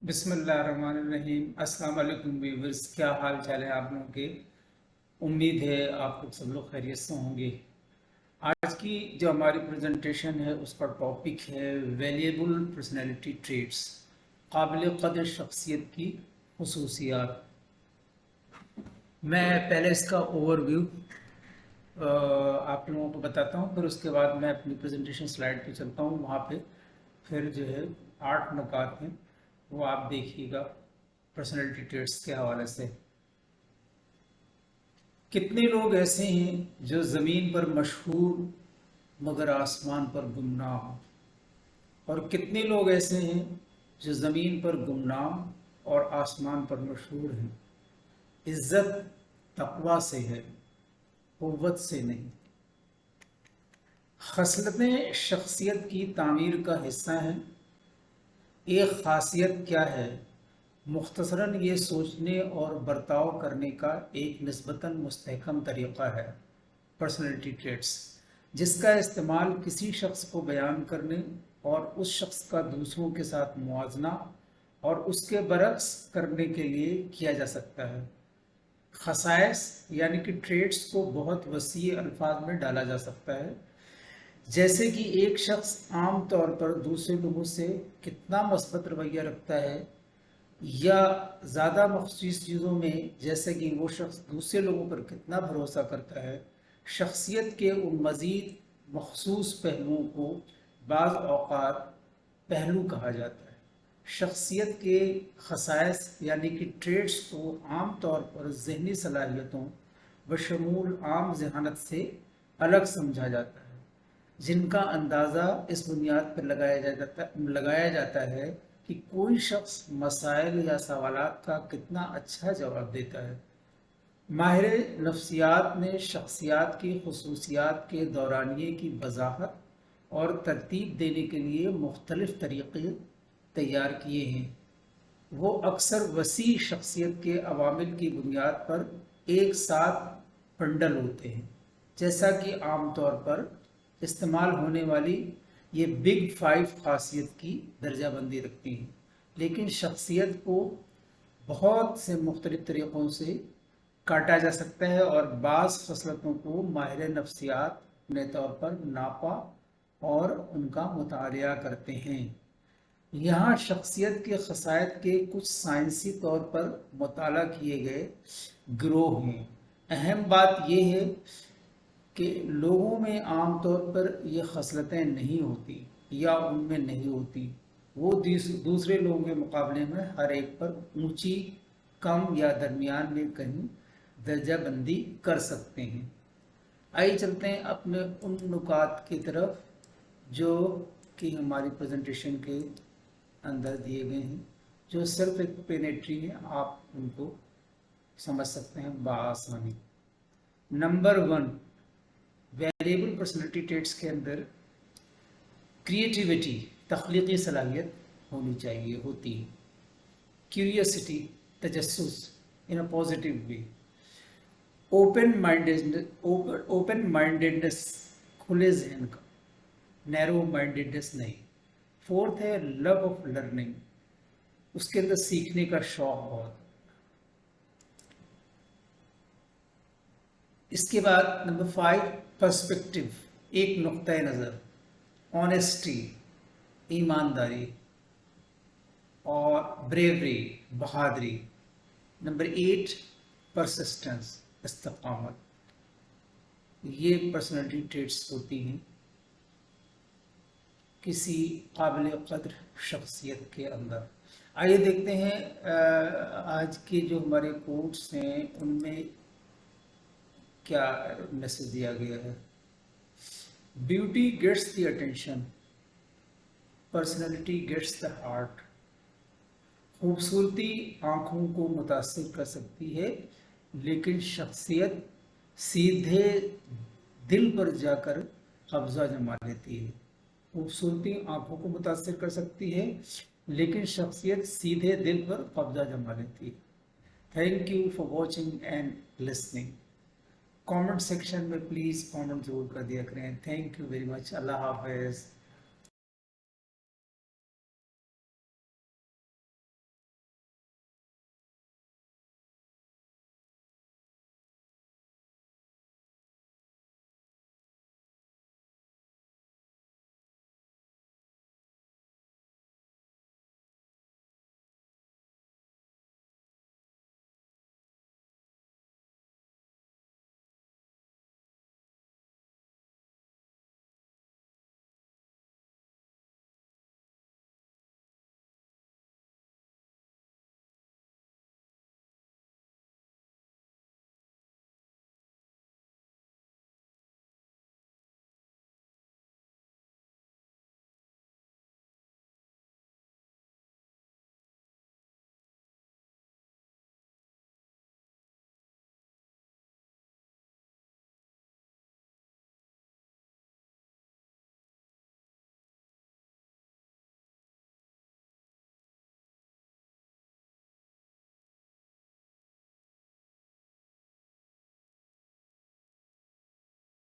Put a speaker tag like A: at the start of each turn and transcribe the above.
A: बिस्मिल्लाहिर्रहमानिर्रहीम। अस्सलाम वालेकुम व्यूअर्स, क्या हाल चाल है आप लोगों के। उम्मीद है आप लोग सब लोग खैरियत से होंगे। आज की जो हमारी प्रेजेंटेशन है उसका टॉपिक है वैल्यूएबल पर्सनैलिटी ट्रेट्स, काबिल कदर शख्सियत की खसूसियात। मैं पहले इसका ओवरव्यू आप लोगों को बताता हूँ, फिर उसके बाद मैं अपनी प्रेजेंटेशन स्लाइड पे चलता हूँ। वहाँ पे फिर जो है 8 नुकात हैं, वो आप देखिएगा पर्सनैलिटी ट्रेट्स के हवाले से। कितने लोग ऐसे हैं जो ज़मीन पर मशहूर मगर आसमान पर गुमनाम हो, और कितने लोग ऐसे हैं जो ज़मीन पर गुमनाम और आसमान पर मशहूर हैं। इज़्ज़त तक़वा से है, क़ुव्वत से नहीं। खसलतें शख्सियत की तामीर का हिस्सा हैं। एक ख़ासियत क्या है, मुख्तसरन ये सोचने और बर्ताव करने का एक निस्बतन मुस्तहकम तरीक़ा है पर्सनैलिटी ट्रेट्स, जिसका इस्तेमाल किसी शख्स को बयान करने और उस शख्स का दूसरों के साथ मुआजना और उसके बरक्स करने के लिए किया जा सकता है। खसाइस यानी कि ट्रेट्स को बहुत वसी अल्फाज में डाला जा सकता है, जैसे कि एक शख्स आम तौर पर दूसरे लोगों से कितना मस्बत रवैया रखता है, या ज़्यादा मख़सूस चीज़ों में जैसे कि वो शख्स दूसरे लोगों पर कितना भरोसा करता है। शख्सियत के उन मज़ीद मख़सूस पहलुओं को बाज़ औक़ात पहलू कहा जाता है। शख्सियत के खसाइस यानी कि ट्रेड्स को आम तौर पर ज़हनी सलाहियतों बशमूल आम ज़हानत से अलग समझा जाता है, जिनका अंदाज़ा इस बुनियाद पर लगाया जाता है कि कोई शख्स मसाइल या सवालात का कितना अच्छा जवाब देता है। माहिर नफ्सियात ने शख्सियात की खसूसियात के दौरानिए की वजाहत और तरतीब देने के लिए मुख्तलिफ तरीक़े तैयार किए हैं। वो अक्सर वसी शख्सियत के अवामिल की बुनियाद पर एक साथ बंडल होते हैं, जैसा कि आम तौर पर इस्तेमाल होने वाली ये बिग 5 खासियत की दर्जाबंदी रखती हैं। लेकिन शख्सियत को बहुत से मुख्तलिफ तरीक़ों से काटा जा सकता है, और बाज़ खसलतों को माहिर नफ्सियात अपने तौर पर नापा और उनका मुतालिया करते हैं। यहाँ शख्सियत के खसायत के कुछ साइंसी तौर पर मुताला किए गए गिरोह हैं। अहम बात यह है कि लोगों में आम तौर पर ये खसलतें नहीं होती या उनमें नहीं होती। वो दूसरे लोगों के मुकाबले में हर एक पर ऊंची, कम या दरमियान में कहीं दर्जा बंदी कर सकते हैं। आइए चलते हैं अपने उन नुकात की तरफ जो कि हमारी प्रेजेंटेशन के अंदर दिए गए हैं, जो सेल्फ एक्सप्लेनेटरी हैं, आप उनको समझ सकते हैं बआसानी। नंबर 1, वेरिएबल पर्सनैलिटी ट्रेट्स के अंदर क्रिएटिविटी, तख्लीकी सलाहियत होनी चाहिए, होती है। क्यूरियसिटी, तजस्सुस in a positive way. Open mindedness, खुले जहन का, नैरो माइंडेडनेस नहीं। 4th है लव ऑफ लर्निंग, उसके अंदर सीखने का शौक बहुत। इसके बाद नंबर 5 पर्सपेक्टिव, एक नुक्ता नज़र। ऑनेस्टी, ईमानदारी, और ब्रेवरी, बहादुरी। नंबर 8 परसिस्टेंस, इस्तकामत। ये पर्सनैलिटी ट्रेट्स होती हैं किसी काबिल कद्र शख्सियत के अंदर। आइए देखते हैं आज के जो हमारे कोट्स हैं उनमें क्या मैसेज दिया गया है। Beauty gets the attention, personality gets the heart. खूबसूरती आँखों को मुतासिर कर सकती है, लेकिन शख्सियत सीधे दिल पर जाकर कब्ज़ा जमा लेती है। खूबसूरती आँखों को मुतासिर कर सकती है, लेकिन शख्सियत सीधे दिल पर कब्ज़ा जमा लेती है। Thank you for watching and listening. Comment section में प्लीज़ कमेंट ज़रूर कर दिया करें। Thank you very much. Allah हाफ़िज़।